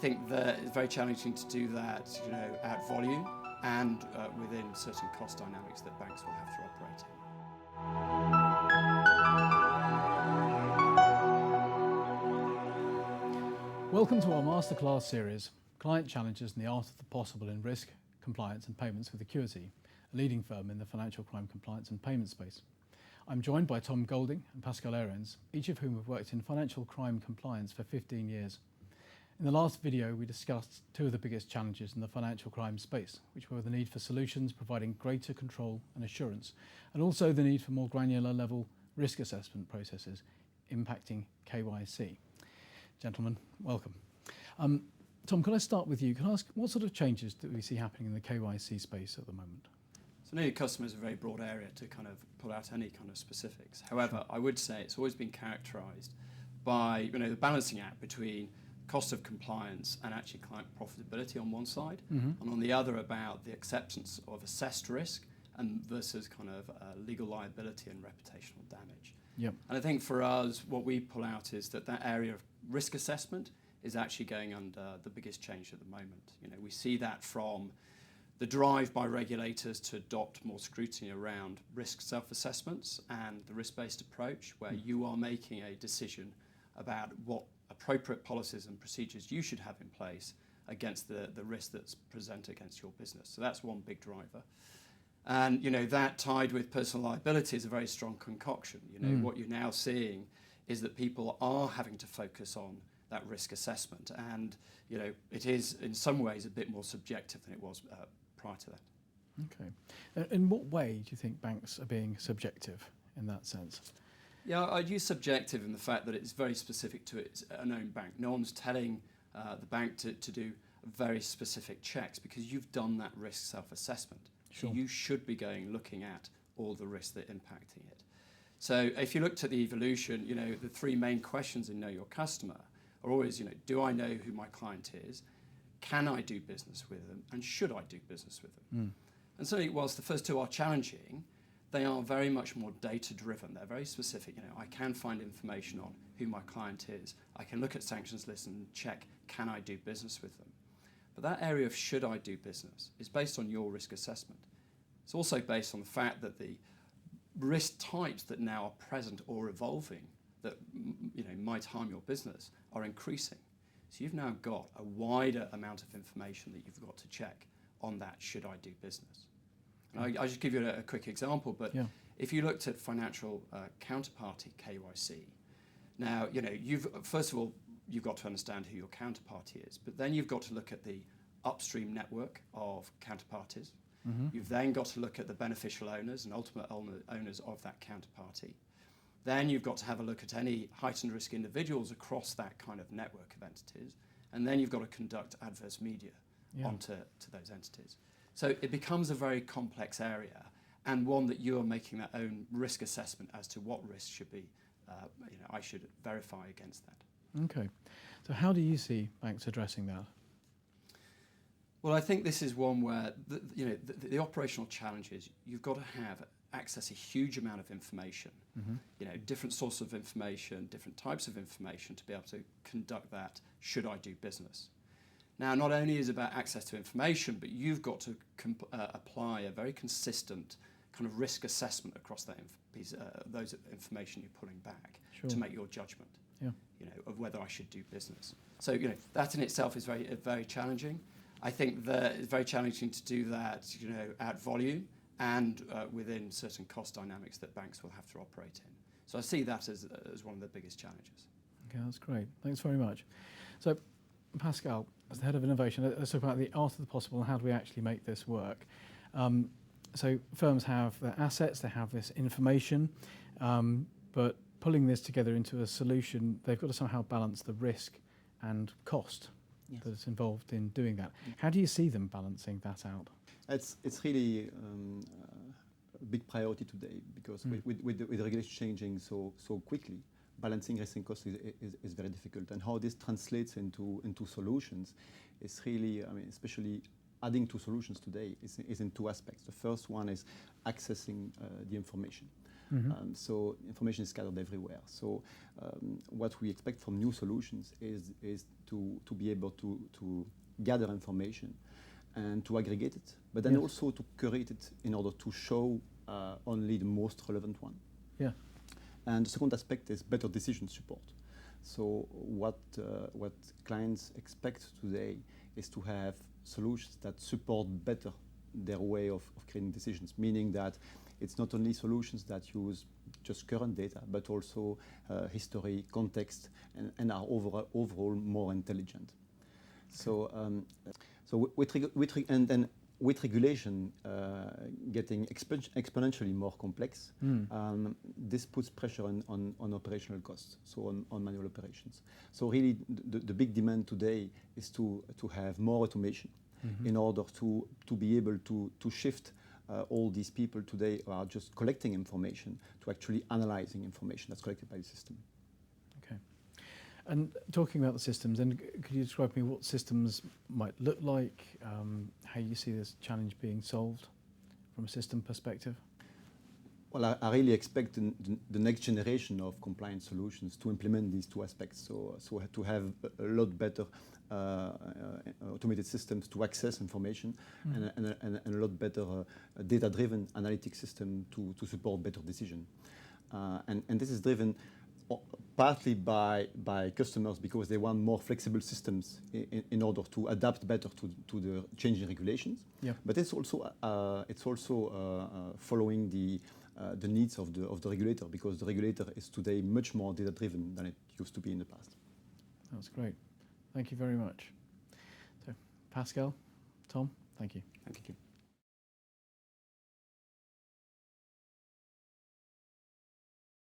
think that it's very challenging to do that, at volume and within certain cost dynamics that banks will have to operate in. Welcome to our masterclass series, Client Challenges and the Art of the Possible in Risk, Compliance and Payments with Acuity, a leading firm in the financial crime compliance and payment space. I'm joined by Tom Golding and Pascal Ahrens, each of whom have worked in financial crime compliance for 15 years. In the last video, we discussed two of the biggest challenges in the financial crime space, which were the need for solutions providing greater control and assurance, and also the need for more granular level risk assessment processes impacting KYC. Gentlemen, welcome. Tom, can I start with you? Can I ask what sort of changes do we see happening in the KYC space at the moment? So new customers is a very broad area to kind of pull out any kind of specifics. However, I would say it's always been characterised by the balancing act between cost of compliance and actually client profitability on one side, and on the other about the acceptance of assessed risk and versus kind of legal liability and reputational damage. Yep. And I think for us, what we pull out is that area of risk assessment is actually going under the biggest change at the moment. We see that from the drive by regulators to adopt more scrutiny around risk self-assessments and the risk-based approach, where you are making a decision about what appropriate policies and procedures you should have in place against the risk that's present against your business. So that's one big driver. And that tied with personal liability is a very strong concoction. What you're now seeing is that people are having to focus on that risk assessment, and it is in some ways a bit more subjective than it was prior to that. Okay. In what way do you think banks are being subjective in that sense? Yeah, I'd use subjective in the fact that it's very specific to a known bank. No one's telling the bank to do very specific checks because you've done that risk self-assessment. Sure. So you should be looking at all the risks that are impacting it. So if you looked at the evolution, the three main questions in Know Your Customer are always, do I know who my client is? Can I do business with them? And should I do business with them? And certainly, whilst the first two are challenging, they are very much more data-driven. They're very specific. I can find information on who my client is. I can look at sanctions lists and check, can I do business with them? But that area of should I do business is based on your risk assessment. It's also based on the fact that the risk types that now are present or evolving that might harm your business are increasing. So you've now got a wider amount of information that you've got to check on that should I do business. And I'll just give you a quick example, but if you looked at financial counterparty KYC, now first of all you've got to understand who your counterparty is, but then you've got to look at the upstream network of counterparties. You've then got to look at the beneficial owners and ultimate owners of that counterparty. Then you've got to have a look at any heightened risk individuals across that kind of network of entities, and then you've got to conduct adverse media onto those entities. So it becomes a very complex area, and one that you are making that own risk assessment as to what risk should be, I should verify against that. Okay. So how do you see banks addressing that? Well, I think this is one where the operational challenge is you've got to have access a huge amount of information, different sources of information, different types of information to be able to conduct that should I do business. Now, not only is it about access to information, but you've got to apply a very consistent kind of risk assessment across that those information you're pulling back to make your judgment of whether I should do business. So that in itself is very challenging. I think that it's very challenging to do that at volume and within certain cost dynamics that banks will have to operate in. So I see that as one of the biggest challenges. Okay, that's great. Thanks very much. So Pascal, as the head of innovation, let's talk about the art of the possible and how do we actually make this work. So firms have their assets, they have this information, but pulling this together into a solution, they've got to somehow balance the risk and cost that's involved in doing that. How do you see them balancing that out? It's really a big priority today because with the regulation changing so quickly, balancing risk and cost is very difficult. And how this translates into solutions is really, especially adding two solutions today is in two aspects. The first one is accessing the information. So information is scattered everywhere. So what we expect from new solutions is to be able to gather information and to aggregate it, but then also to curate it in order to show only the most relevant one. Yeah. And the second aspect is better decision support. So what clients expect today is to have solutions that support better their way of creating decisions, meaning that it's not only solutions that use just current data, but also history, context, and are overall more intelligent. So, with regulation getting exponentially more complex, this puts pressure on operational costs, so on manual operations. So really, the big demand today is to have more automation in order to be able to shift all these people today who are just collecting information to actually analyzing information that's collected by the system. Okay. And talking about the systems, then could you describe to me what systems might look like, how you see this challenge being solved from a system perspective? Well, I really expect the next generation of compliance solutions to implement these two aspects. So to have a lot better automated systems to access information and a lot better data-driven analytic system to support better decision. And this is driven partly by customers because they want more flexible systems in order to adapt better to the changing regulations. Yeah. But it's also following the needs of the regulator, because the regulator is today much more data-driven than it used to be in the past. That's great. Thank you very much. So, Pascal, Tom, thank you. Thank you.